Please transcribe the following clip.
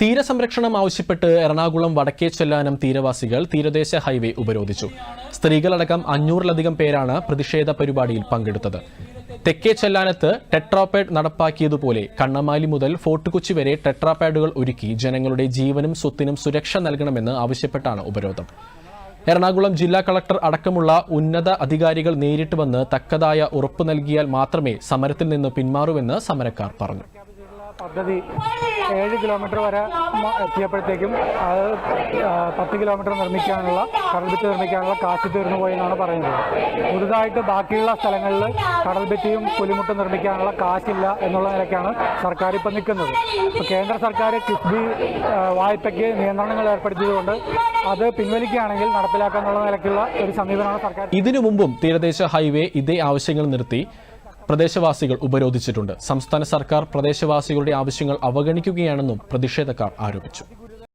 തീരസംരക്ഷണം ആവശ്യപ്പെട്ട് എറണാകുളം വടക്കേ ചെല്ലാനം തീരവാസികൾ തീരദേശ ഹൈവേ ഉപരോധിച്ചു. സ്ത്രീകളടക്കം 500-ലധികം പേരാണ് പ്രതിഷേധ പരിപാടിയിൽ പങ്കെടുത്തത്. തെക്കേ ചെല്ലാനത്ത് ടെട്രാപാഡ് നടപ്പാക്കിയതുപോലെ കണ്ണമാലി മുതൽ ഫോർട്ട് കൊച്ചി വരെ ടെട്രാപാഡുകൾ ഒരുക്കി ജനങ്ങളുടെ ജീവനും സ്വത്തിനും സുരക്ഷ നൽകണമെന്ന് ആവശ്യപ്പെട്ടാണ് ഉപരോധം. എറണാകുളം ജില്ലാ കളക്ടർ അടക്കമുള്ള ഉന്നത അധികാരികൾ നേരിട്ട് വന്ന് തക്കതായ ഉറപ്പ് നൽകിയാൽ മാത്രമേ സമരത്തിൽ നിന്ന് പിന്മാറൂവെന്ന് സമരക്കാർ പറഞ്ഞു. പദ്ധതി 7 കിലോമീറ്റർ വരെ എത്തിയപ്പോഴത്തേക്കും അത് 10 കിലോമീറ്റർ നിർമ്മിക്കാനുള്ള കടൽഭിത്തി നിർമ്മിക്കാനുള്ള കാശ് തീർന്നു പോയി എന്നാണ് പറയുന്നത്. പുതുതായിട്ട് ബാക്കിയുള്ള സ്ഥലങ്ങളിൽ കടൽഭിത്തിയും പുലിമുട്ടും നിർമ്മിക്കാനുള്ള കാശില്ല എന്നുള്ള നിലയ്ക്കാണ് സർക്കാർ ഇപ്പം നിൽക്കുന്നത്. കേന്ദ്ര സർക്കാർ കിഫ്ബി വായ്പയ്ക്ക് നിയന്ത്രണങ്ങൾ ഏർപ്പെടുത്തിയതുകൊണ്ട് അത് പിൻവലിക്കുകയാണെങ്കിൽ നടപ്പിലാക്കാനുള്ള നിലയ്ക്കുള്ള ഒരു സമീപനമാണ് സർക്കാർ. ഇതിനു മുമ്പും തീരദേശ ഹൈവേ ഇതേ ആവശ്യങ്ങൾ നിർത്തി പ്രദേശവാസികൾ ഉപരോധിച്ചിട്ടുണ്ട്. സംസ്ഥാന സർക്കാർ പ്രദേശവാസികളുടെ ആവശ്യങ്ങൾ അവഗണിക്കുകയാണെന്നും പ്രതിഷേധക്കാർ ആരോപിച്ചു.